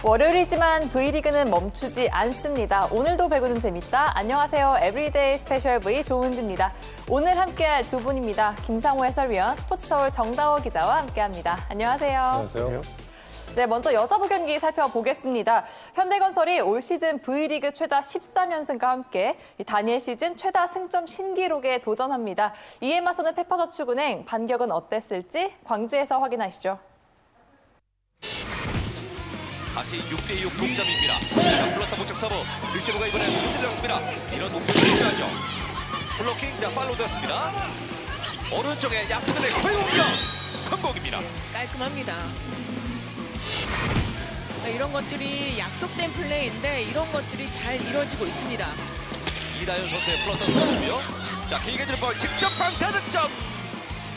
월요일이지만 V리그는 멈추지 않습니다. 오늘도 배구는 재밌다. 안녕하세요. 에브리데이 스페셜 V 조은지입니다. 오늘 함께할 두 분입니다. 김상호 해설위원, 스포츠서울 정다워 기자와 함께합니다. 안녕하세요. 안녕하세요. 네, 먼저 여자부 경기 살펴보겠습니다. 현대건설이 올 시즌 V리그 최다 13연승과 함께 단일 시즌 최다 승점 신기록에 도전합니다. 이에 맞서는 페퍼저축은행, 반격은 어땠을지 광주에서 확인하시죠. 다시 6대6 동점입니다. 자, 플러터 공격 서브. 리세브가 이번엔 흔들렸습니다. 이런 목표가 중요하죠. 블로킹, 자, 팔로우 됐습니다. 오른쪽에 야스민의 공격 성공입니다. 깔끔합니다. 이런 것들이 약속된 플레이인데 이런 것들이 잘 이루어지고 있습니다. 이다현 선수의 플러터 서브고요. 자, 길게 들 볼 직접 방타 득점.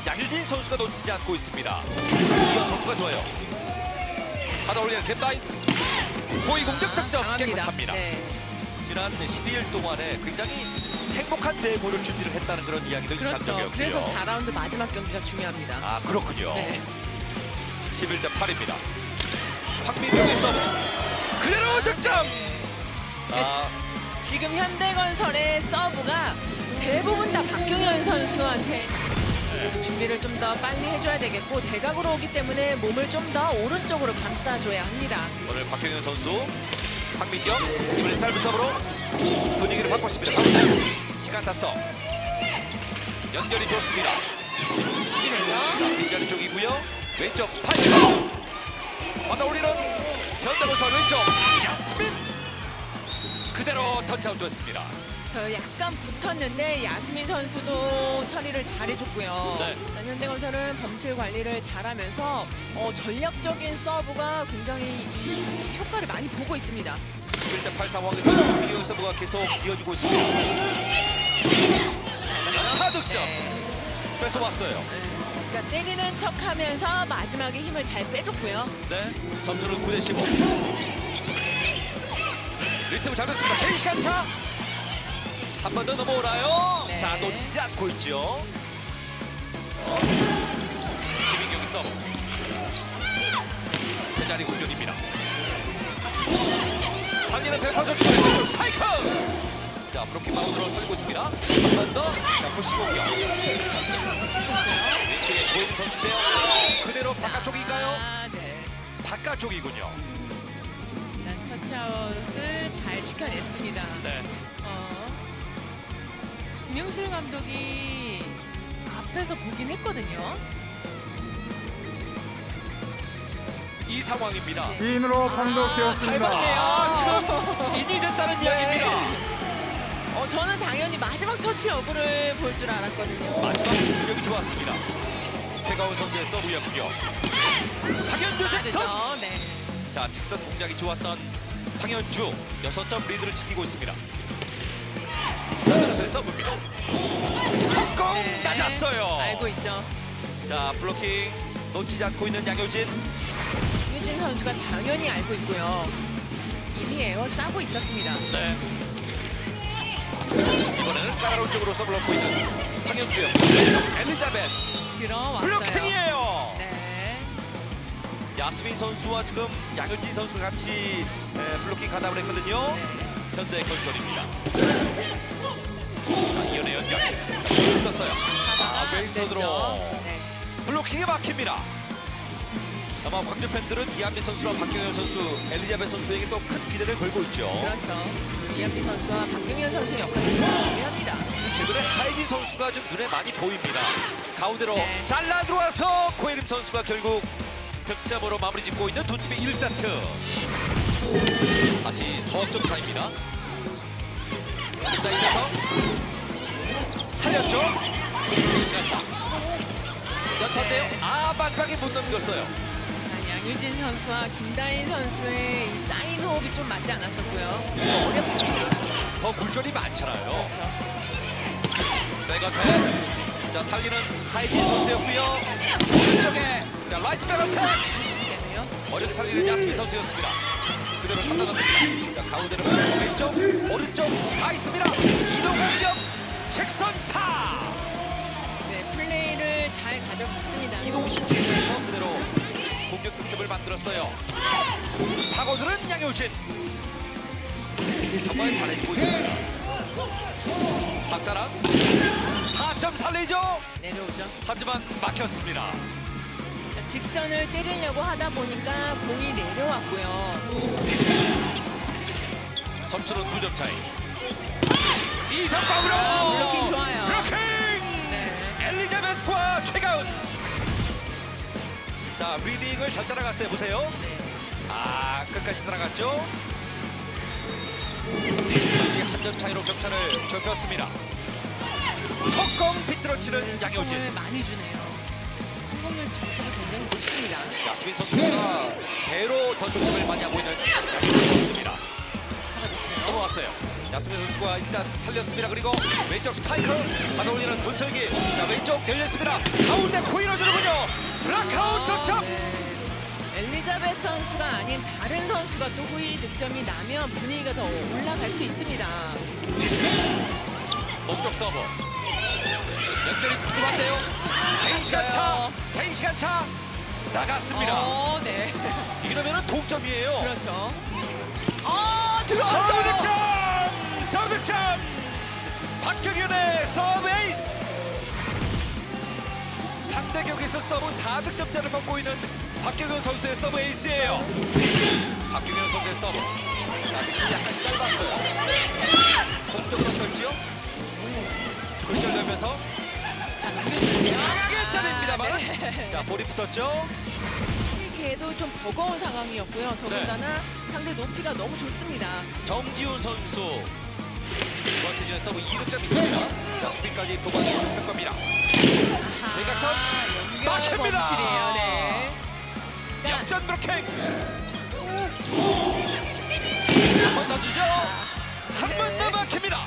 양유진 선수가 놓치지 않고 있습니다. 이현 선수가 좋아요. 받아 올리는 캡다인. 호의 공격 득점 깨끗합니다. 네. 지난 12일 동안에 굉장히 행복한 대회를 준비를 했다는 그런 이야기도 그렇죠. 인상적이었고요. 그래서 4라운드 마지막 경기가 중요합니다. 아, 그렇군요. 네. 11대 8입니다. 황민경의 서브. 그대로 득점. 아, 지금 현대건설의 서브가 대부분 다 박경현 선수한테 준비를 좀 더 빨리 해줘야 되겠고 대각으로 오기 때문에 몸을 좀 더 오른쪽으로 감싸줘야 합니다. 오늘 박경현 선수, 황민경 이번엔 짧은 서브로 분위기를 바꿨습니다. 가운데 시간 찼어. 연결이 좋습니다. 힘내죠. 자, 빈자리 쪽이고요. 왼쪽 스파이크. 받아 올리는 현대건설 왼쪽 야스민. 그대로 터치아웃 됐습니다. 저 약간 붙었는데 야스민 선수도 처리를 잘해줬고요. 네. 현대건설은 범실 관리를 잘하면서 전략적인 서브가 굉장히 이 효과를 많이 보고 있습니다. 11대 8 상황에서 황민경 서브가 계속 이어지고 있습니다. 연타 득점. 네. 뺏어왔어요. 그러니까 때리는 척하면서 마지막에 힘을 잘 빼줬고요. 네, 점수는 9대 15. 리스브 잘 됐습니다. 개인 시간 차. 한 번 더 넘어오나요? 네. 자, 놓치지 않고 있죠. 지민경이 서브. 제자리 공격입니다. 상리는 대파전 추가 스파이크. 자, 브로킹 마운드로 살리고 있습니다. 한 번 더. 자, 푸시 공격. 왼쪽에 고임 선수인데요. 그대로 바깥쪽인가요? 아, 네. 바깥쪽이군요. 일단 터치아웃을 잘 시켜냈습니다. 네. 김영실 감독이 앞에서 보긴 했거든요. 이 상황입니다. 인으로 판독되었습니다. 잘 봤네요. 아, 지금 인이 됐다는 이야기입니다. 저는 당연히 마지막 터치 여부를 볼 줄 알았거든요. 마지막 집중력이 좋았습니다. 최가훈 선수의 서브였고요. 황현주 직선. 되죠? 네. 자, 직선 공략이 좋았던 황현주 6점 리드를 지키고 있습니다. 현대건설의 서브입니다. 성공 네. 낮았어요. 알고 있죠. 자, 블로킹 놓치지 않고 있는 양효진. 유진 선수가 당연히 알고 있고요. 이미 에어 싸고 있었습니다. 네. 이번에는 까다로운 쪽으로 서브를 얻고 있는 황현주요. 왼쪽 엘리자벳. 들어왔어요. 블로킹이에요. 네. 야스민 선수와 지금 양효진 선수가 같이 블로킹 가담을 했거든요. 네. 현대건설입니다. 자, 이연의 연결. 붙었어요. 아, 왼손으로 네. 블로킹에 막힙니다. 아마 광주 팬들은 이한미 선수와 박경현 선수, 엘리자벳 선수에게 또 큰 기대를 걸고 있죠. 그렇죠. 이한빈 선수와 박경현 선수의 역할이 중요합니다. 최근에 하이지 선수가 좀 눈에 많이 보입니다. 가운데로 네. 잘라 들어와서 고예림 선수가 결국 득점으로 마무리 짓고 있는 두 팀의 1세트. 다시 서점 차입니다. 일단 2세터 살렸죠. 시간 차. 연타인데요. 아, 마지막에 못 넘겼어요. 자, 양유진 선수와 김다인 선수의 이 사인 호흡이 좀 맞지 않았었고요. 어렵습니다. 더 굴절이 많잖아요. 그렇죠. 백어택. 자, 살리는 하이빈 선수였고요. 오른쪽에 자, 라이트 백어택. 되네요. 어렵게 살리는 야스민 선수였습니다. 그대로 3단 갑니다. 자, 가운데로 왼쪽, 오른쪽 다 있습니다. 이동 공격, 책선타. 네, 플레이를 잘 가져갔습니다. 이동시키면서 그대로 공격 득점을 만들었어요. 파고드는 양효진. 정말 잘해주고 있습니다. 박사랑 타점 살리죠. 내려오죠. 하지만 막혔습니다. 직선을 때리려고 하다 보니까 공이 내려왔고요. 점수는 2점 차이. 이성광으로 블로킹 좋아요. 블로킹. 네. 엘리자베트와 최가은. 자, 리딩을 잘 따라갔어요. 보세요. 아, 끝까지 따라갔죠. 다시 한 점 차이로 격차를 좁혔습니다. 석공 비틀어치는 양효진. 공을 많이 주네요. 성공률 자체가 굉장히 높습니다. 야스민 선수가 배로 더 득점을 많이 하고 있는 양효진 선수입니다. 잡아줬어요. 넘어왔어요. 야스민 선수가 일단 살렸습니다. 그리고 왼쪽 스파이크 받아올리는 문설기. 자, 왼쪽 열렸습니다. 가운데 코이로 주는군요. 블락아웃 득점. 네. 엘리자베스 선수가 아닌 다른 선수가 또 후위 득점이 나면 분위기가 더 올라갈 수 있습니다. 목적 서버. 연결이 궁금한데요. 개인 시간 차. 개인 시간 차. 나갔습니다. 네. 이러면은 동점이에요. 그렇죠. 서브 들어왔어요. 득점! 서브 득점! 박경윤의 서브 에이스! 상대 격에서 서브 4득점짜를 받고 있는 박경윤 선수의 서브 에이스예요. 박경윤 선수의 서브. 자, 미스는 약간 짧았어요. 공격은 어떨지요? 굴절되면서 자, 넘겨주고요. 강하게 때립니다만. 네. 자, 볼이 붙었죠? 기에도 좀 버거운 상황이었고요. 더군다나 상대 높이가 너무 좋습니다. 정지훈 선수. 이번 시즌에 서브 2득점 있습니다. 자, 수비까지 도관이 있을 겁니다. 대각선 연결 막힙니다. 범실이에요. 네. 그러니까 역전 브로킹. 한 번 더 주죠. 한 번 더 막힙니다.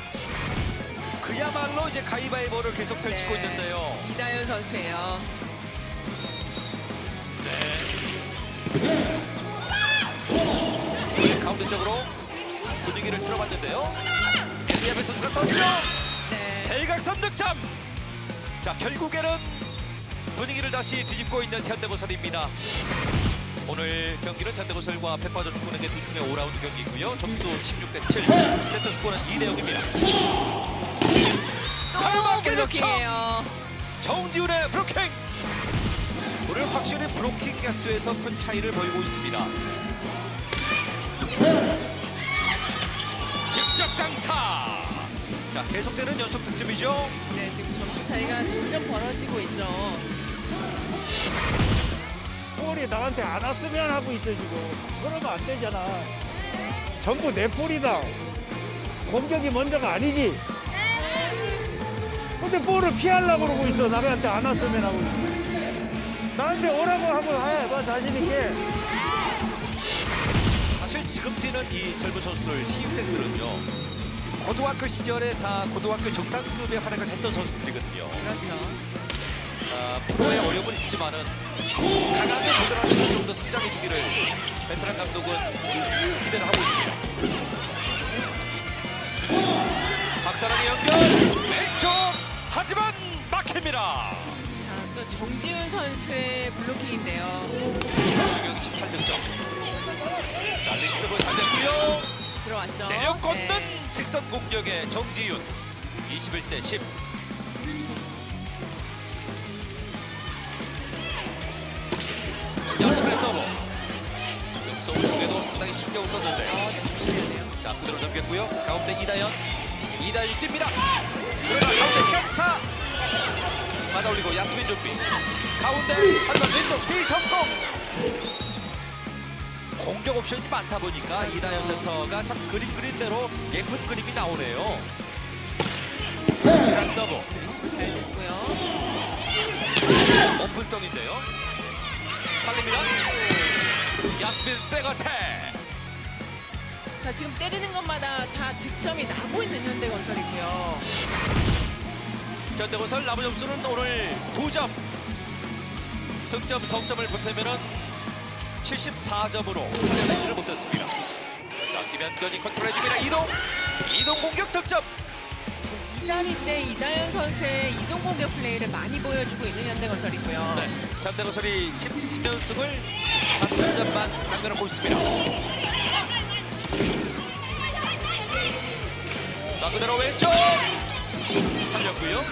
그야말로 이제 가위바위보를 계속 펼치고 네. 있는데요. 이다현 선수예요. 네, 가운데 쪽으로 분위기를 틀어봤는데요. 엘리아베 선수가 떴죠. 네. 대각선 득점. 자, 결국에는 분위기를 다시 뒤집고 있는 현대모설입니다. 오늘 경기는 현대모설과 페퍼전 축구능의 두 팀의 5라운드 경기고요. 점수 16대7, 세트 스코어는 2대0입니다. 바로 맞게 득점. 블로킹이에요. 정지훈의 브로킹. 오늘 확실히 브로킹 개수에서 큰 차이를 보이고 있습니다. 직접 강타. 자, 계속되는 연속 득점이죠. 네, 지금 점수 차이가 점점 벌어지고 있죠. 볼이 나한테 안 왔으면 하고 있어 지금. 그러면 안 되잖아. 전부 내 볼이다. 공격이 먼저가 아니지. 근데 볼을 피하려고 그러고 있어. 나한테 안 왔으면 하고 있어. 나한테 오라고 하고 해. 뭐 자신 있게. 사실 지금 뛰는 이 젊은 선수들, 신입생들은요. 고등학교 시절에 다 고등학교 정상급의 활약을 했던 선수들이거든요. 그렇죠. 프로의 어려움은 있지만은 강하게 도전하면서 좀 더 성장해 주기를 베테랑 감독은 기대를 하고 있습니다. 박사랑의 연결 왼쪽 하지만 막힙니다. 자, 또 정지훈 선수의 블로킹인데요. 경기 18득점. 자, 리스브 잘 됐고요. 들어왔죠. 내려꽂는 네. 직선 공격의 정지윤 21대 10. 야스민의 서브. 서브 쪽에도 상당히 신경 썼는데요. 네, 조심해야 돼요. 자, 그대로 넘겼고요. 가운데 이다현. 이다현이 뜁니다. 그러나 가운데 시간 차. 받아 올리고 야스민 준비. 가운데 한번 왼쪽 세이성공. 공격 옵션이 많다 보니까 이다현 센터가 참 그림 그린 대로 예쁜 그림이 나오네요. 지난 서브. 리시브 잘 됐고요. 오픈성인데요. 살립니다. 야스민 백어택. 자, 지금 때리는 것마다 다 득점이 나고 있는 현대건설이고요. 현대건설 남은 점수는 오늘 2점. 승점, 석점을 보태면은 74점으로 살려내지를 못했습니다. 자, 김현견이 컨트롤해줍니다. 이동 공격 득점. 득점이 때 이다현 선수의 이동 공격 플레이를 많이 보여주고 있는 현대건설이고요. 네, 현대건설이 10연승을 한 점만 남겨놓고 있습니다. 자, 그대로 왼쪽 살렸고요.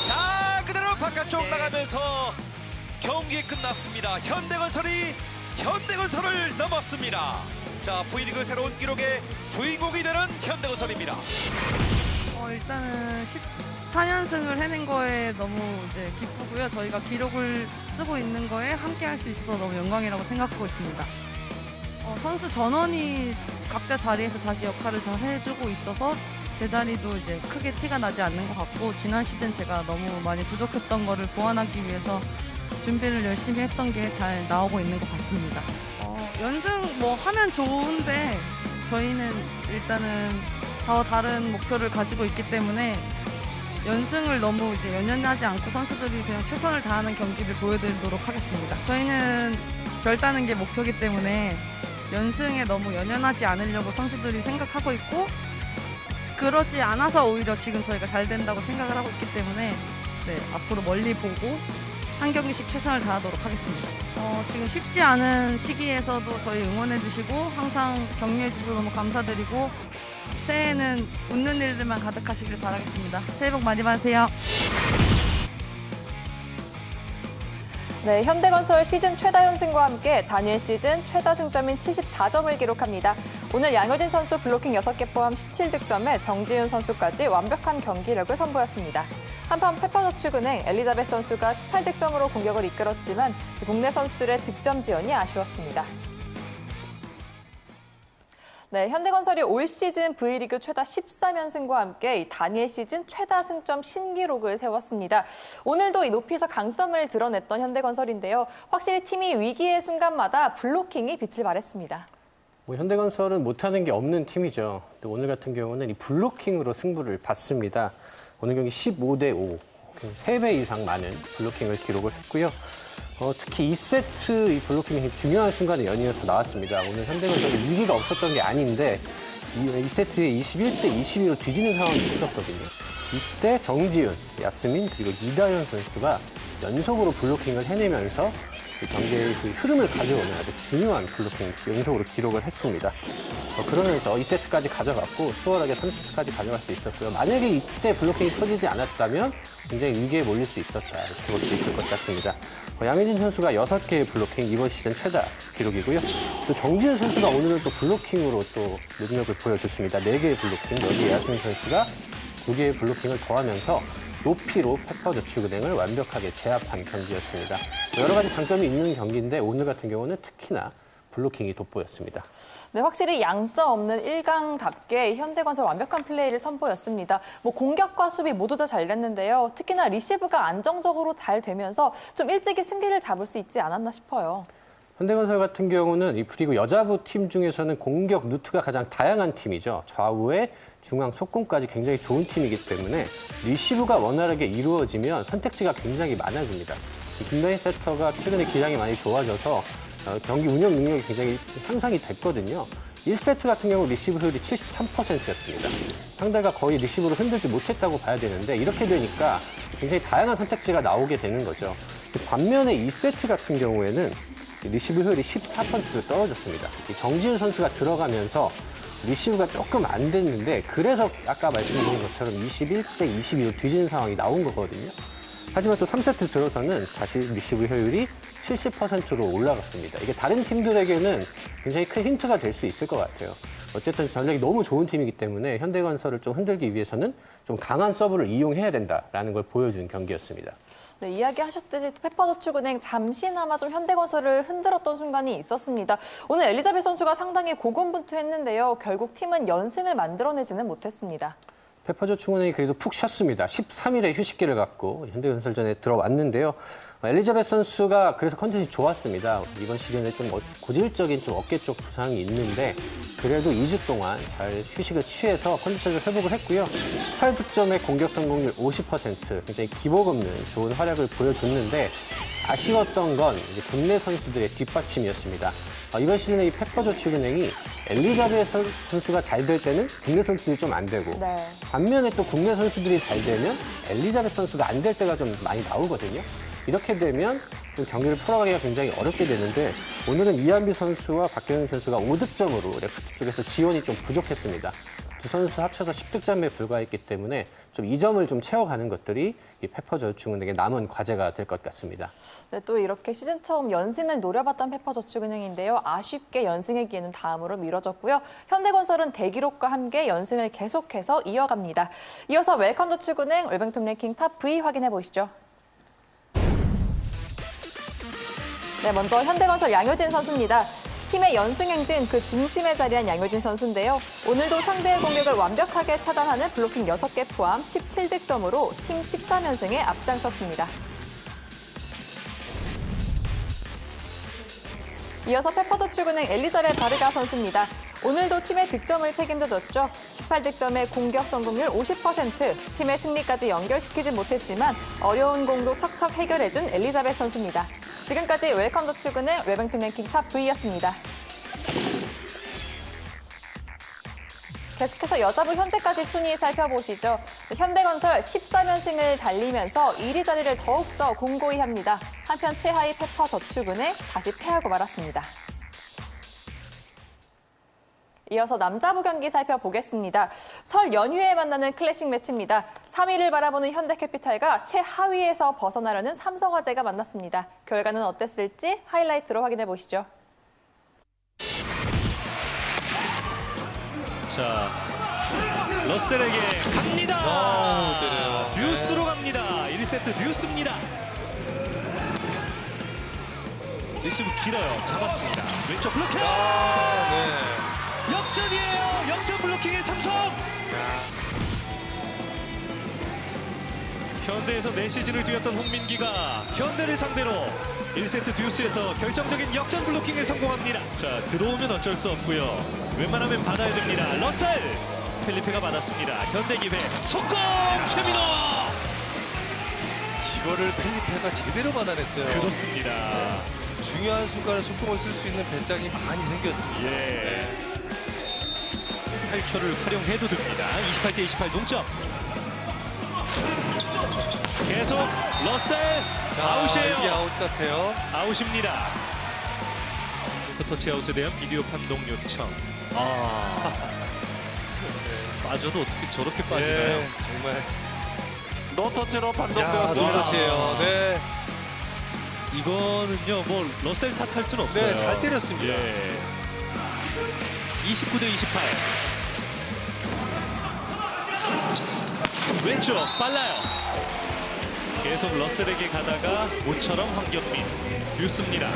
자, 그대로 바깥쪽 네. 나가면서 경기 끝났습니다. 현대건설을 넘었습니다. 자, V리그 새로운 기록의 주인공이 되는 현대건설입니다. 일단은 14년승을 해낸 거에 너무 이제 기쁘고요. 저희가 기록을 쓰고 있는 거에 함께 할 수 있어서 너무 영광이라고 생각하고 있습니다. 선수 전원이 각자 자리에서 자기 역할을 잘 해주고 있어서 제 자리도 이제 크게 티가 나지 않는 것 같고, 지난 시즌 제가 너무 많이 부족했던 거를 보완하기 위해서 준비를 열심히 했던 게 잘 나오고 있는 것 같습니다. 연승 뭐 하면 좋은데 저희는 일단은 더 다른 목표를 가지고 있기 때문에 연승을 너무 이제 연연하지 않고 선수들이 그냥 최선을 다하는 경기를 보여드리도록 하겠습니다. 저희는 별 따는 게 목표이기 때문에 연승에 너무 연연하지 않으려고 선수들이 생각하고 있고, 그러지 않아서 오히려 지금 저희가 잘 된다고 생각을 하고 있기 때문에 앞으로 멀리 보고 한 경기씩 최선을 다하도록 하겠습니다. 지금 쉽지 않은 시기에서도 저희 응원해 주시고 항상 격려해 주셔서 너무 감사드리고, 새해에는 웃는 일들만 가득하시길 바라겠습니다. 새해 복 많이 받으세요. 네, 현대건설 시즌 최다 연승과 함께 단일 시즌 최다 승점인 74점을 기록합니다. 오늘 양효진 선수 블로킹 6개 포함 17득점에 정지윤 선수까지 완벽한 경기력을 선보였습니다. 한편 페퍼저축은행 엘리자베스 선수가 18득점으로 공격을 이끌었지만 국내 선수들의 득점 지원이 아쉬웠습니다. 네, 현대건설이 올 시즌 V리그 최다 13연승과 함께 이 단일 시즌 최다 승점 신기록을 세웠습니다. 오늘도 이 높이에서 강점을 드러냈던 현대건설인데요. 확실히 팀이 위기의 순간마다 블로킹이 빛을 발했습니다. 현대건설은 못하는 게 없는 팀이죠. 오늘 같은 경우는 이 블로킹으로 승부를 봤습니다. 오늘 경기 15대 5, 3배 이상 많은 블로킹을 기록을 했고요. 특히 2세트 이 블로킹이 중요한 순간에 연이어서 나왔습니다. 오늘 현대건설이 위기가 없었던 게 아닌데 2세트에 21대 22로 뒤지는 상황이 있었거든요. 이때 정지윤, 야스민 그리고 이다현 선수가 연속으로 블로킹을 해내면서 이 경기의 그 흐름을 가져오는 아주 중요한 블로킹 연속으로 기록을 했습니다. 그러면서 2세트까지 가져갔고 수월하게 3세트까지 가져갈 수 있었고요. 만약에 이때 블로킹이 터지지 않았다면 굉장히 위기에 몰릴 수 있었다 이렇게 볼 수 있을 것 같습니다. 양효진 선수가 6개의 블로킹 이번 시즌 최다 기록이고요. 또 정지윤 선수가 오늘은 또 블로킹으로 또 능력을 보여줬습니다. 4개의 블로킹, 여기에 야스민 선수가 2개의 블로킹을 더하면서 높이로 페퍼저축은행을 완벽하게 제압한 경기였습니다. 여러 가지 장점이 있는 경기인데 오늘 같은 경우는 특히나 블로킹이 돋보였습니다. 네, 확실히 양점 없는 1강답게 현대건설 완벽한 플레이를 선보였습니다. 공격과 수비 모두 다 잘 됐는데요. 특히나 리시브가 안정적으로 잘 되면서 좀 일찍이 승기를 잡을 수 있지 않았나 싶어요. 현대건설 같은 경우는 이 V리그 여자부 팀 중에서는 공격 루트가 가장 다양한 팀이죠. 좌우에 중앙 속공까지 굉장히 좋은 팀이기 때문에 리시브가 원활하게 이루어지면 선택지가 굉장히 많아집니다. 김다희 세터가 최근에 기량이 많이 좋아져서 경기 운영 능력이 굉장히 향상이 됐거든요. 1세트 같은 경우 리시브 효율이 73%였습니다. 상대가 거의 리시브를 흔들지 못했다고 봐야 되는데 이렇게 되니까 굉장히 다양한 선택지가 나오게 되는 거죠. 반면에 2세트 같은 경우에는 리시브 효율이 14%로 떨어졌습니다. 정지윤 선수가 들어가면서 리시브가 조금 안 됐는데 그래서 아까 말씀드린 것처럼 21대 22로 뒤지는 상황이 나온 거거든요. 하지만 또 3세트 들어서는 다시 리시브 효율이 70%로 올라갔습니다. 이게 다른 팀들에게는 굉장히 큰 힌트가 될 수 있을 것 같아요. 어쨌든 전력이 너무 좋은 팀이기 때문에 현대건설을 좀 흔들기 위해서는 좀 강한 서브를 이용해야 된다라는 걸 보여준 경기였습니다. 네, 이야기하셨듯이 페퍼저축은행 잠시나마 좀 현대건설을 흔들었던 순간이 있었습니다. 오늘 엘리자베스 선수가 상당히 고군분투했는데요. 결국 팀은 연승을 만들어내지는 못했습니다. 페퍼저축은행이 그래도 푹 쉬었습니다. 13일에 휴식기를 갖고 현대건설전에 들어왔는데요. 엘리자베스 선수가 그래서 컨디션이 좋았습니다. 이번 시즌에 좀 고질적인 좀 어깨 쪽 부상이 있는데 그래도 2주 동안 잘 휴식을 취해서 컨디션을 회복을 했고요. 18득점의 공격 성공률 50%, 굉장히 기복 없는 좋은 활약을 보여줬는데 아쉬웠던 건 이제 국내 선수들의 뒷받침이었습니다. 이번 시즌에 이 페퍼저축은행이 엘리자베스 선수가 잘 될 때는 국내 선수들이 좀 안 되고 네. 반면에 또 국내 선수들이 잘 되면 엘리자베스 선수가 안 될 때가 좀 많이 나오거든요. 이렇게 되면 좀 경기를 풀어가기가 굉장히 어렵게 되는데 오늘은 이한비 선수와 박경영 선수가 5득점으로 레프트 쪽에서 지원이 좀 부족했습니다. 두 선수 합쳐서 10득점에 불과했기 때문에 좀 이 점을 좀 채워가는 것들이 이 페퍼저축은행의 남은 과제가 될 것 같습니다. 네, 또 이렇게 시즌 처음 연승을 노려봤던 페퍼저축은행인데요. 아쉽게 연승의 기회는 다음으로 미뤄졌고요. 현대건설은 대기록과 함께 연승을 계속해서 이어갑니다. 이어서 웰컴저축은행 월뱅톱 랭킹 탑 V 확인해 보시죠. 네, 먼저 현대건설 양효진 선수입니다. 팀의 연승 행진 그 중심에 자리한 양효진 선수인데요. 오늘도 상대의 공격을 완벽하게 차단하는 블로킹 6개 포함 17득점으로 팀 13연승에 앞장섰습니다. 이어서 페퍼저축은행 엘리자베 바르가 선수입니다. 오늘도 팀의 득점을 책임져줬죠. 18득점의 공격 성공률 50%, 팀의 승리까지 연결시키진 못했지만 어려운 공도 척척 해결해준 엘리자베 선수입니다. 지금까지 웰컴저축은행 웰뱅팀 랭킹 탑 V였습니다. 계속해서 여자부 현재까지 순위 살펴보시죠. 현대건설 13연승을 달리면서 1위 자리를 더욱더 공고히 합니다. 한편 최하위 페퍼저축은행 다시 패하고 말았습니다. 이어서 남자부 경기 살펴보겠습니다. 설 연휴에 만나는 클래식 매치입니다. 3위를 바라보는 현대캐피탈과 최하위에서 벗어나려는 삼성화재가 만났습니다. 결과는 어땠을지 하이라이트로 확인해 보시죠. 자, 러셀에게 갑니다. 때려요. 듀스로 갑니다. 1세트 듀스입니다. 리시브 길어요. 잡았습니다. 왼쪽 블로킹. 역전이에요. 역전 블로킹의 삼성. 현대에서 4시즌을 뛰었던 홍민기가 현대를 상대로 1세트 듀스에서 결정적인 역전 블로킹에 성공합니다. 자, 들어오면 어쩔 수 없고요. 웬만하면 받아야 됩니다. 러셀! 펠리페가 받았습니다. 현대 기회 속공! 최민호! 이거를 펠리페가 제대로 받아냈어요. 그렇습니다. 중요한 순간에 속공을 쓸 수 있는 배짱이 많이 생겼습니다. 예. 8초를 활용해도 됩니다. 28대 28 동점. 계속 러셀 아웃이에요. 이게 아웃 같아요. 아웃입니다. 터치 아웃에 대한 비디오 판독 요청. 빠져도 어떻게 저렇게 빠지나요? 네, 정말. 노터치로 야, 판독되었습니다. 노터치예요. 네. 이거는요, 뭐 러셀 탓할 수는 없어요. 네, 잘 때렸습니다. 예. 29대 28. 왼쪽 빨라요. 계속 러셀에게 가다가 모처럼 황경민 듀스입니다.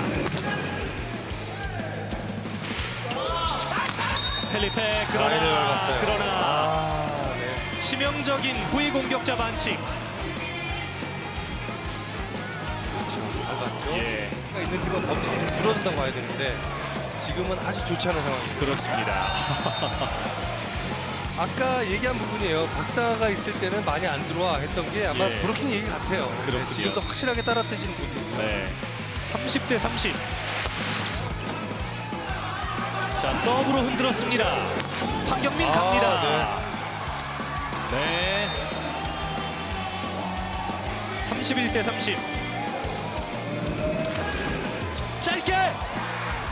펠리페 라인을 밟았어요. 그러나 네. 치명적인 후위 공격자 반칙. 밟았죠. 예, 가 있는 팀은 범실이 좀 줄어든다고 봐야 되는데 지금은 아주 좋지 않은 상황입니다. 그렇습니다. 아까 얘기한 부분이에요. 박사가 있을 때는 많이 안 들어와 했던 게 아마 예. 브로킹 얘기 같아요. 그렇군요. 네, 지금도 확실하게 따라뜨지는 못했죠. 네. 30대 30. 자, 서브로 흔들었습니다. 황경민 갑니다. 네. 31대 30. 짧게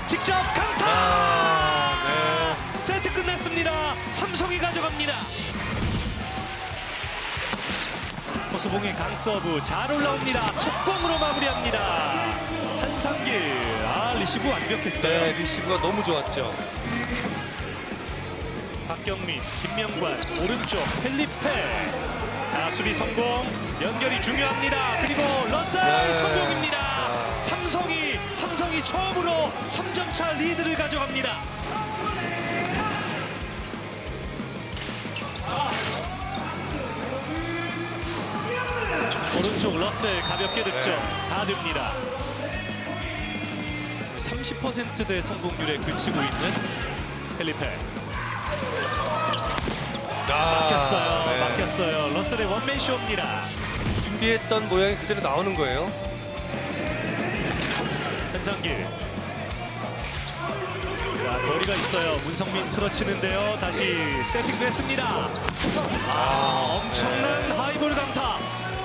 직접 강타! 네. 세트 끝났습니다. 삼성이 가져갑니다. 허수봉의 강서브 잘 올라옵니다. 속공으로 마무리합니다. 한상길. 리시브 완벽했어요. 네, 리시브가 너무 좋았죠. 박경민, 김명관, 오른쪽 펠리페. 자, 수비 성공. 연결이 중요합니다. 그리고 러셀 네. 성공입니다. 삼성이 처음으로 3점차 리드를 가져갑니다. 오른쪽 러셀 가볍게 득점. 다 됩니다. 30%대 성공률에 그치고 있는 펠리페. 막혔어요. 네. 막혔어요. 러셀의 원맨 쇼입니다. 준비했던 모양이 그대로 나오는 거예요. 한상길. 자, 거리가 있어요. 문성민 틀어치는데요. 다시 세팅됐습니다. 엄청난 하이볼 강타.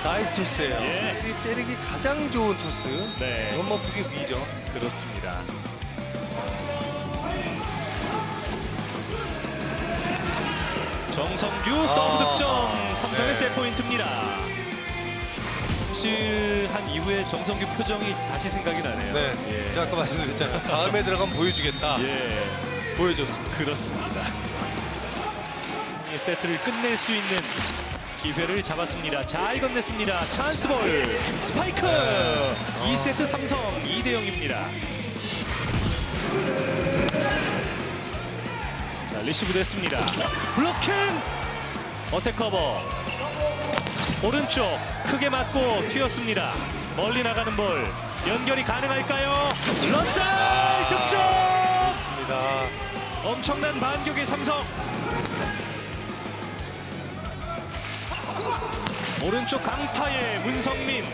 나이스 토스예요. 예. 사실 때리기 가장 좋은 토스. 네. 이건 뭐 그게 위죠. 그렇습니다. 정성규 서브 득점. 삼성의 네. 세 포인트입니다. 실한 이후에 정성규 표정이 다시 생각이 나네요. 네. 예. 제가 아까 말씀드렸잖아요. 다음에 들어가면 보여주겠다. 예. 보여줬습니다. 그렇습니다. 이 세트를 끝낼 수 있는 기회를 잡았습니다. 잘 건넸습니다. 찬스볼 스파이크. 2세트 삼성 2대 0입니다. 자, 리시브 됐습니다. 블로킹. 어택 커버. 오른쪽 크게 맞고 튀었습니다. 멀리 나가는 볼. 연결이 가능할까요? 러셀 득점. 좋습니다. 엄청난 반격의 삼성. 오른쪽 강타의 문성민.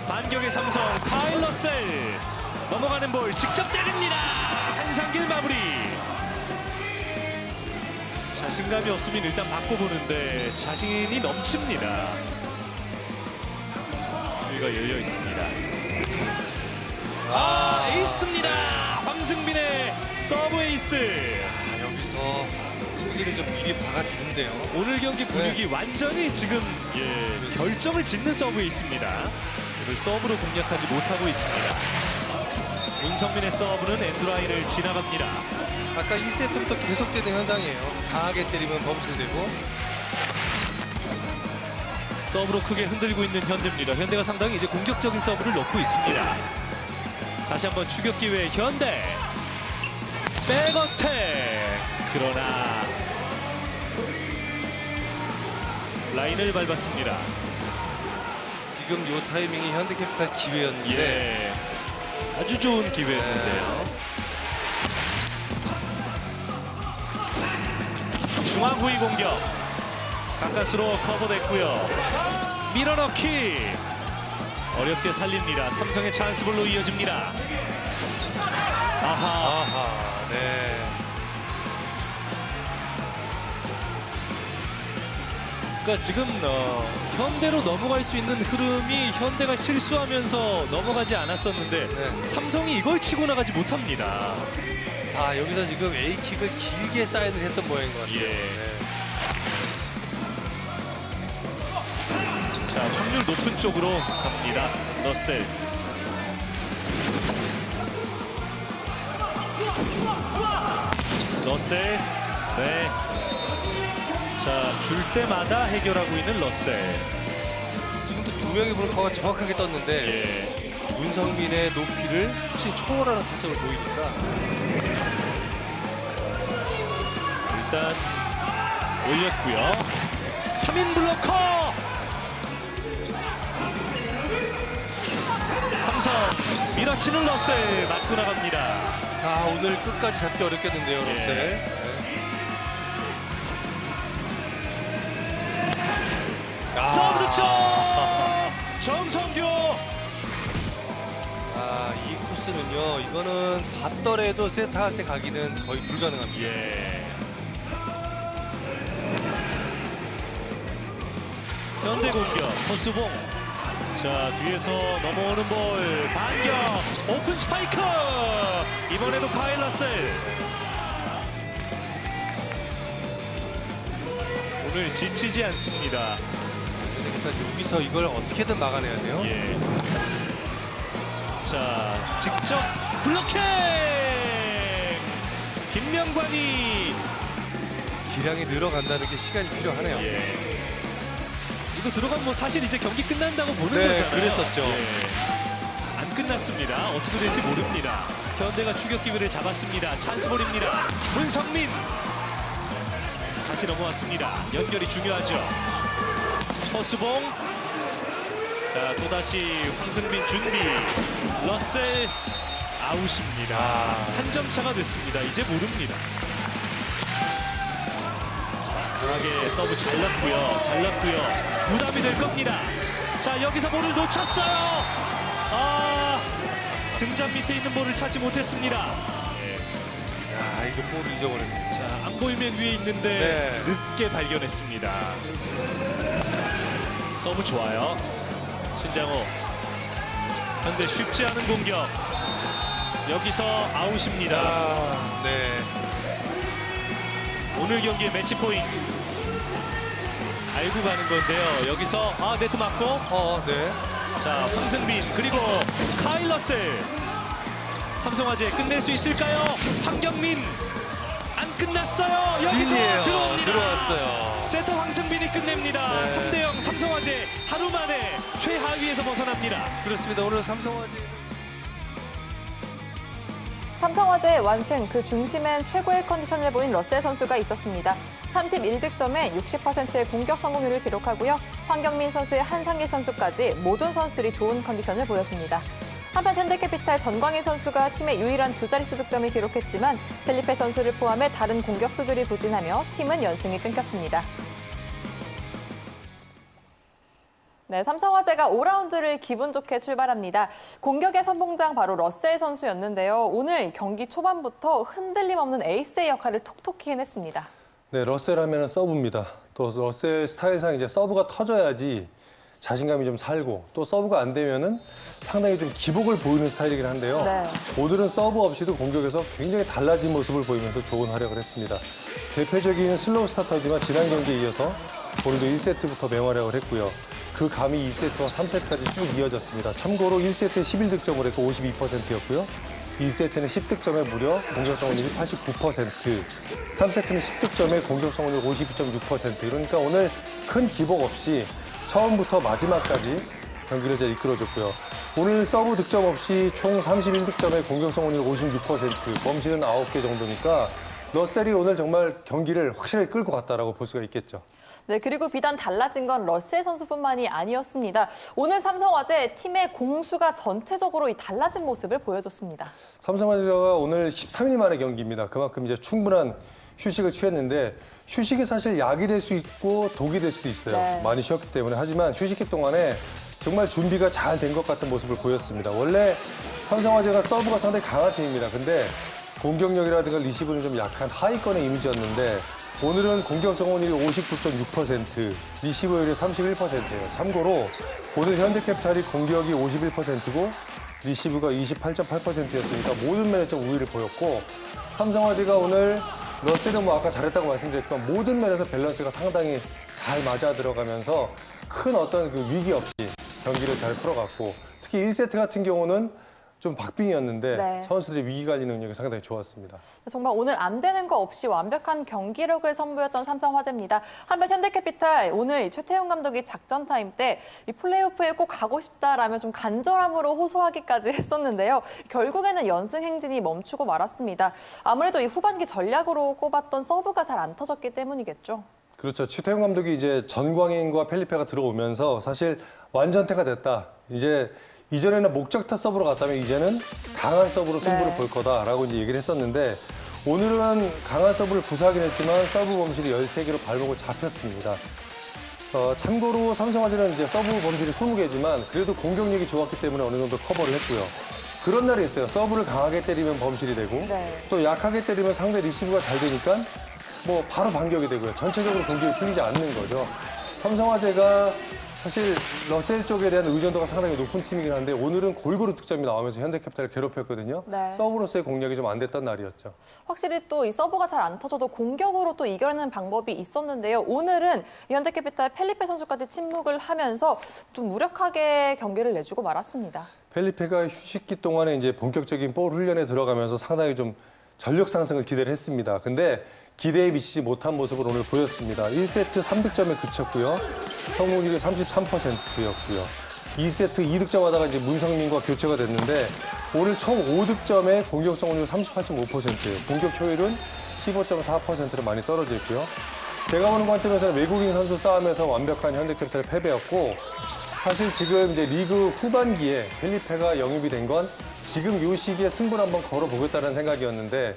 반격의 삼성 카일 러셀. 넘어가는 볼 직접 때립니다. 한상길 마무리. 자신감이 없으면 일단 바꿔보는데 자신이 넘칩니다. 여기가 열려 있습니다. 에이스입니다. 황승빈의 서브 에이스. 여기서 승기를 좀 미리 박아주는데요. 오늘 경기 분위기 완전히 지금 결정을 짓는 서브에 있습니다. 오늘 서브로 공략하지 못하고 있습니다. 문성민의 서브는 엔드라인을 지나갑니다. 아까 2세트부터 계속되는 현상이에요. 강하게 때리면 범실되고. 서브로 크게 흔들고 있는 현대입니다. 현대가 상당히 이제 공격적인 서브를 넣고 있습니다. 다시 한번 추격 기회 현대. 백어택. 그러나 라인을 밟았습니다. 지금 이 타이밍이 현대캐피탈 기회였는데 예, 아주 좋은 기회였는데요. 중앙 후위 공격. 가까스로 커버됐고요. 밀어넣기. 어렵게 살립니다. 삼성의 찬스볼로 이어집니다. 아하. 네. 그러니까 지금 현대로 넘어갈 수 있는 흐름이 현대가 실수하면서 넘어가지 않았었는데 네. 삼성이 이걸 치고 나가지 못합니다. 자, 여기서 지금 A킥을 길게 사인을 했던 모양인 것 같아요. 예. 네. 자, 확률 높은 쪽으로 갑니다. 러셀. 러셀. 네. 자, 줄 때마다 해결하고 있는 러셀. 지금도 두 명의 브로커가 정확하게 떴는데 예. 문성민의 높이를 훨씬 초월하는 타점을 보이니까 일단 올렸고요. 3인 블로커. 삼성 밀어치는 러셀 맞고 나갑니다. 자, 오늘 끝까지 잡기 어렵겠는데요, 예. 러셀. 네. 서브 득점! 정성규. 이 코스는요, 이거는 봤더라도 세타한테 가기는 거의 불가능합니다. 예. 현대 공격 허수봉. 자, 뒤에서 넘어오는 볼 반격 오픈 스파이크. 이번에도 카일 러셀. 오늘 지치지 않습니다. 일단 여기서 이걸 어떻게든 막아내야 돼요. 예. 자, 직접 블로킹. 김명관이. 기량이 늘어간다는 게 시간이 필요하네요. 예. 이거 들어가면 뭐 사실 이제 경기 끝난다고 보는 네, 거잖아요. 그랬었죠. 예. 안 끝났습니다. 어떻게 될지 모릅니다. 현대가 추격 기회를 잡았습니다. 찬스볼입니다. 문성민. 다시 넘어왔습니다. 연결이 중요하죠. 허수봉. 자, 또다시 황승빈 준비. 러셀 아웃입니다. 한 점 차가 됐습니다. 이제 모릅니다. 강하게 서브 잘랐고요. 부담이 될 겁니다. 자, 여기서 볼을 놓쳤어요. 등잔 밑에 있는 볼을 찾지 못했습니다. 야, 이거 볼을 잊어버렸네요. 자, 안 보이면 위에 있는데 네. 늦게 발견했습니다. 서브 좋아요. 신장호. 그런데 쉽지 않은 공격. 여기서 아웃입니다. 네. 오늘 경기의 매치 포인트. 알고 가는 건데요. 여기서 네트 맞고 네. 자, 황승빈 그리고 카일 러셀. 삼성화재 끝낼 수 있을까요? 황경민 안 끝났어요. 여기서 린이에요. 들어옵니다. 들어왔어요. 세터 황승빈이 끝냅니다. 네. 3대0 삼성화재 하루 만에 최하위에서 벗어납니다. 그렇습니다. 오늘 삼성화재 삼성화재의 완승, 그 중심엔 최고의 컨디션을 보인 러셀 선수가 있었습니다. 31득점에 60%의 공격 성공률을 기록하고요. 황경민 선수의 한상기 선수까지 모든 선수들이 좋은 컨디션을 보여줍니다. 한편 현대캐피탈 전광희 선수가 팀의 유일한 두 자릿수 득점을 기록했지만 펠리페 선수를 포함해 다른 공격수들이 부진하며 팀은 연승이 끊겼습니다. 네, 삼성화재가 5라운드를 기분 좋게 출발합니다. 공격의 선봉장 바로 러셀 선수였는데요. 오늘 경기 초반부터 흔들림 없는 에이스의 역할을 톡톡히 해냈습니다. 네, 러셀 하면은 서브입니다. 또 러셀 스타일상 이제 서브가 터져야지 자신감이 좀 살고 또 서브가 안 되면은 상당히 좀 기복을 보이는 스타일이긴 한데요. 네. 오늘은 서브 없이도 공격에서 굉장히 달라진 모습을 보이면서 좋은 활약을 했습니다. 대표적인 슬로우 스타터지만 지난 경기에 이어서 오늘도 1세트부터 맹활약을 했고요. 그 감이 2세트와 3세트까지 쭉 이어졌습니다. 참고로 1세트에 11득점을 했고 52%였고요. 2세트는 10득점에 무려 공격 성공률이 89%, 3세트는 10득점에 공격 성공률 52.6%. 그러니까 오늘 큰 기복 없이 처음부터 마지막까지 경기를 잘 이끌어줬고요. 오늘 서브 득점 없이 총 31득점에 공격 성공률 56%, 범실은 9개 정도니까 러셀이 오늘 정말 경기를 확실하게 끌고 갔다라고 볼 수가 있겠죠. 네, 그리고 비단 달라진 건 러셀 선수뿐만이 아니었습니다. 오늘 삼성화재 팀의 공수가 전체적으로 이 달라진 모습을 보여줬습니다. 삼성화재가 오늘 13일 만의 경기입니다. 그만큼 이제 충분한 휴식을 취했는데 휴식이 사실 약이 될 수 있고 독이 될 수도 있어요. 네. 많이 쉬었기 때문에. 하지만 휴식기 동안에 정말 준비가 잘 된 것 같은 모습을 보였습니다. 원래 삼성화재가 서브가 상당히 강한 팀입니다. 근데 공격력이라든가 리시브는 좀 약한 하위권의 이미지였는데 오늘은 공격 성공률이 59.6%, 리시브율이 31%예요. 참고로 오늘 현대캐피탈이 공격이 51%고 리시브가 28.8%였으니까 모든 면에서 우위를 보였고 삼성화재가 오늘 러셀은 뭐 아까 잘했다고 말씀드렸지만 모든 면에서 밸런스가 상당히 잘 맞아 들어가면서 큰 어떤 그 위기 없이 경기를 잘 풀어갔고 특히 1세트 같은 경우는 좀 박빙이었는데 네. 선수들의 위기 관리 능력이 상당히 좋았습니다. 정말 오늘 안 되는 거 없이 완벽한 경기력을 선보였던 삼성화재입니다. 한편 현대캐피탈 오늘 최태용 감독이 작전 타임 때 이 플레이오프에 꼭 가고 싶다라며 좀 간절함으로 호소하기까지 했었는데요. 결국에는 연승 행진이 멈추고 말았습니다. 아무래도 이 후반기 전략으로 꼽았던 서브가 잘 안 터졌기 때문이겠죠. 그렇죠. 최태용 감독이 이제 전광인과 펠리페가 들어오면서 사실 완전태가 됐다. 이제 이전에는 목적타 서브로 갔다면 이제는 강한 서브로 승부를 네. 볼 거다라고 이제 얘기를 했었는데 오늘은 강한 서브를 구사하긴 했지만 서브 범실이 13개로 발목을 잡혔습니다. 참고로 삼성화재는 이제 서브 범실이 20개지만 그래도 공격력이 좋았기 때문에 어느 정도 커버를 했고요. 그런 날이 있어요. 서브를 강하게 때리면 범실이 되고 네. 또 약하게 때리면 상대 리시브가 잘 되니까 뭐 바로 반격이 되고요. 전체적으로 공격이 풀리지 않는 거죠. 삼성화재가 사실 러셀 쪽에 대한 의존도가 상당히 높은 팀이긴 한데 오늘은 골고루 득점이 나오면서 현대캐피탈을 괴롭혔거든요. 네. 서브로서의 공략이 좀 안 됐던 날이었죠. 확실히 또 이 서브가 잘 안 터져도 공격으로 또 이겨내는 방법이 있었는데요. 오늘은 이 현대캐피탈 펠리페 선수까지 침묵을 하면서 좀 무력하게 경기를 내주고 말았습니다. 펠리페가 휴식기 동안에 이제 본격적인 볼 훈련에 들어가면서 상당히 좀 전력 상승을 기대를 했습니다. 근데 기대에 미치지 못한 모습을 오늘 보였습니다. 1세트 3득점에 그쳤고요. 성공률이 33%였고요. 2세트 2득점 하다가 이제 문성민과 교체가 됐는데 오늘 총 5득점에 공격 성공률 38.5%예요. 공격 효율은 15.4%로 많이 떨어져 있고요. 제가 보는 관점에서는 외국인 선수 싸움에서 완벽한 현대캐피탈의 패배였고 사실 지금 이제 리그 후반기에 펠리페가 영입이 된 건 지금 이 시기에 승부를 한번 걸어보겠다는 생각이었는데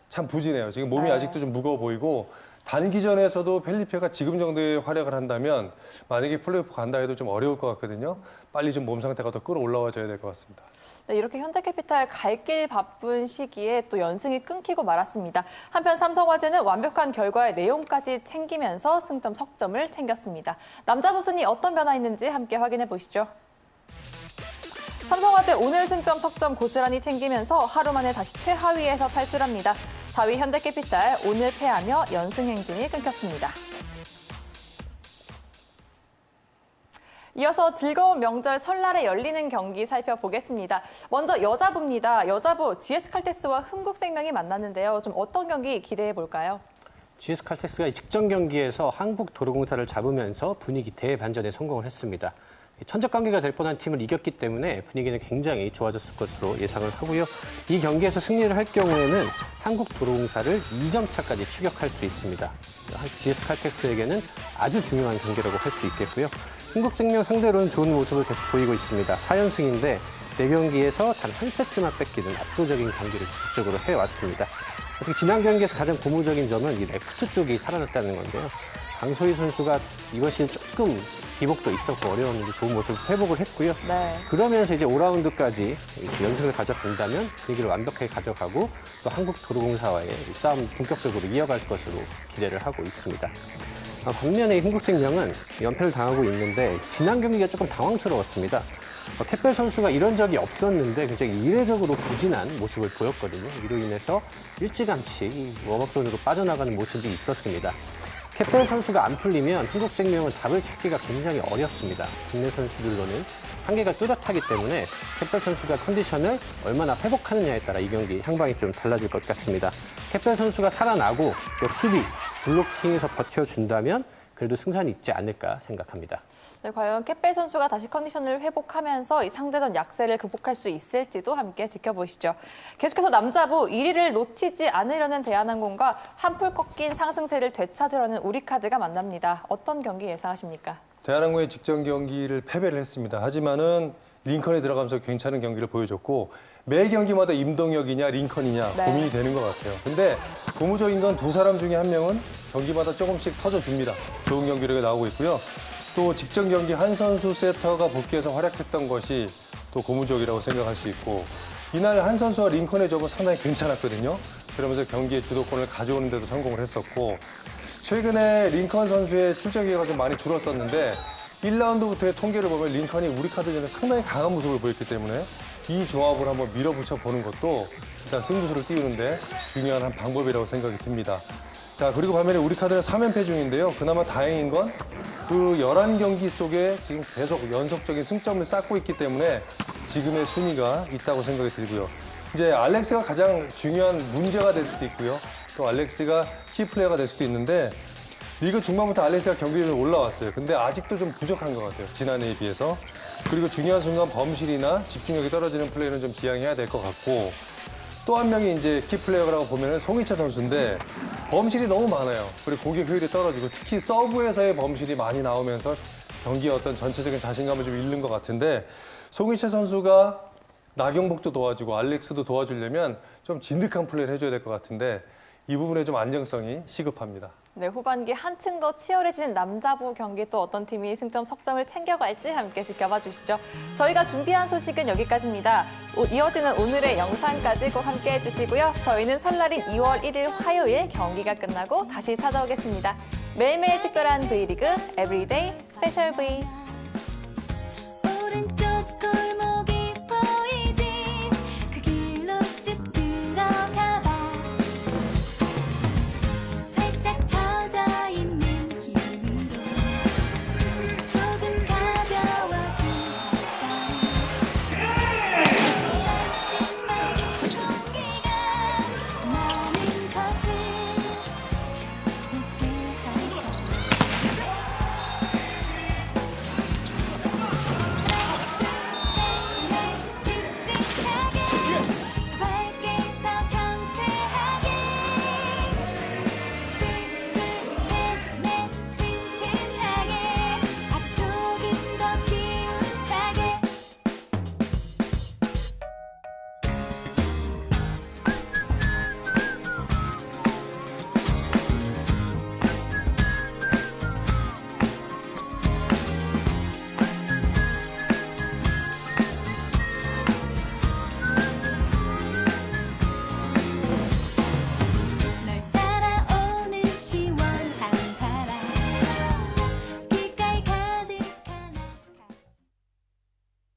참 부진해요. 지금 몸이 네. 아직도 좀 무거워 보이고 단기전에서도 펠리페가 지금 정도의 활약을 한다면 만약에 플레이오프 간다 해도 좀 어려울 것 같거든요. 빨리 좀 몸 상태가 더 끌어올라와줘야 될 것 같습니다. 네, 이렇게 현대캐피탈 갈 길 바쁜 시기에 또 연승이 끊기고 말았습니다. 한편 삼성화재는 완벽한 결과의 내용까지 챙기면서 승점, 석점을 챙겼습니다. 남자부 순위 어떤 변화 있는지 함께 확인해 보시죠. 삼성화재 오늘 승점, 석점 고스란히 챙기면서 하루 만에 다시 최하위에서 탈출합니다. 4위 현대캐피탈 오늘 패하며 연승 행진이 끊겼습니다. 이어서 즐거운 명절 설날에 열리는 경기 살펴보겠습니다. 먼저 여자부입니다. 여자부 GS칼텍스와 흥국생명이 만났는데요. 좀 어떤 경기 기대해 볼까요? GS칼텍스가 직전 경기에서 한국도로공사를 잡으면서 분위기 대반전에 성공을 했습니다. 천적 관계가 될 뻔한 팀을 이겼기 때문에 분위기는 굉장히 좋아졌을 것으로 예상을 하고요. 이 경기에서 승리를 할 경우에는 한국도로공사를 2점 차까지 추격할 수 있습니다. GS칼텍스에게는 아주 중요한 경기라고 할 수 있겠고요. 흥국생명 상대로는 좋은 모습을 계속 보이고 있습니다. 4연승인데 4경기에서 단 한 세트만 뺏기는 압도적인 경기를 지속적으로 해왔습니다. 특히 지난 경기에서 가장 고무적인 점은 이 레프트 쪽이 살아났다는 건데요. 강소희 선수가 이번 시즌 조금 기복도 있었고 어려웠는데 좋은 모습을 회복을 했고요. 네. 그러면서 이제 5라운드까지 연승을 가져간다면 분위기를 완벽하게 가져가고 또 한국도로공사와의 싸움 본격적으로 이어갈 것으로 기대를 하고 있습니다. 반면에 흥국생명은 연패를 당하고 있는데 지난 경기가 조금 당황스러웠습니다. 캡벨 선수가 이런 적이 없었는데 굉장히 이례적으로 부진한 모습을 보였거든요. 이로 인해서 일찌감치 웜업존으로 빠져나가는 모습이 있었습니다. 캡벨 선수가 안 풀리면 흥국생명은 답을 찾기가 굉장히 어렵습니다. 국내 선수들로는 한계가 뚜렷하기 때문에 캡벨 선수가 컨디션을 얼마나 회복하느냐에 따라 이 경기 향방이 좀 달라질 것 같습니다. 캡벨 선수가 살아나고 또 수비, 블로킹에서 버텨준다면 그래도 승산이 있지 않을까 생각합니다. 네, 과연 캡벨 선수가 다시 컨디션을 회복하면서 이 상대전 약세를 극복할 수 있을지도 함께 지켜보시죠. 계속해서 남자부 1위를 놓치지 않으려는 대한항공과 한풀 꺾인 상승세를 되찾으려는 우리카드가 만납니다. 어떤 경기 예상하십니까? 대한항공의 직전 경기를 패배를 했습니다. 하지만은 링컨에 들어가면서 괜찮은 경기를 보여줬고 매 경기마다 임동혁이냐 링컨이냐 네. 고민이 되는 것 같아요. 근데 고무적인 건 두 사람 중에 한 명은 경기마다 조금씩 터져줍니다. 좋은 경기력이 나오고 있고요. 또 직전 경기 한 선수 세터가 복귀해서 활약했던 것이 또 고무적이라고 생각할 수 있고 이날 한 선수와 링컨의 접은 상당히 괜찮았거든요. 그러면서 경기의 주도권을 가져오는 데도 성공을 했었고 최근에 링컨 선수의 출전 기회가 좀 많이 줄었었는데 1라운드부터의 통계를 보면 링컨이 우리카드전에 상당히 강한 모습을 보였기 때문에 이 조합을 한번 밀어붙여 보는 것도 일단 승부수를 띄우는데 중요한 한 방법이라고 생각이 듭니다. 자, 그리고 반면에 우리카드는 3연패 중인데요. 그나마 다행인 건 그 11경기 속에 지금 계속 연속적인 승점을 쌓고 있기 때문에 지금의 순위가 있다고 생각이 들고요. 이제 알렉스가 가장 중요한 문제가 될 수도 있고요. 또 알렉스가 키플레이어가 될 수도 있는데 리그 중반부터 알렉스가 경기력이 올라왔어요. 근데 아직도 좀 부족한 것 같아요. 지난해에 비해서. 그리고 중요한 순간 범실이나 집중력이 떨어지는 플레이는 좀 지양해야 될 것 같고 또 한 명이 이제 키플레이어라고 보면은 송희채 선수인데 범실이 너무 많아요. 그리고 공격 효율이 떨어지고 특히 서브에서의 범실이 많이 나오면서 경기의 어떤 전체적인 자신감을 좀 잃는 것 같은데 송희채 선수가 나경복도 도와주고 알렉스도 도와주려면 좀 진득한 플레이를 해줘야 될 것 같은데 이 부분에 좀 안정성이 시급합니다. 네, 후반기 한층 더 치열해지는 남자부 경기 또 어떤 팀이 승점, 석점을 챙겨갈지 함께 지켜봐 주시죠. 저희가 준비한 소식은 여기까지입니다. 이어지는 오늘의 영상까지 꼭 함께 해주시고요. 저희는 설날인 2월 1일 화요일 경기가 끝나고 다시 찾아오겠습니다. 매일매일 특별한 V리그, 에브리데이 스페셜 V.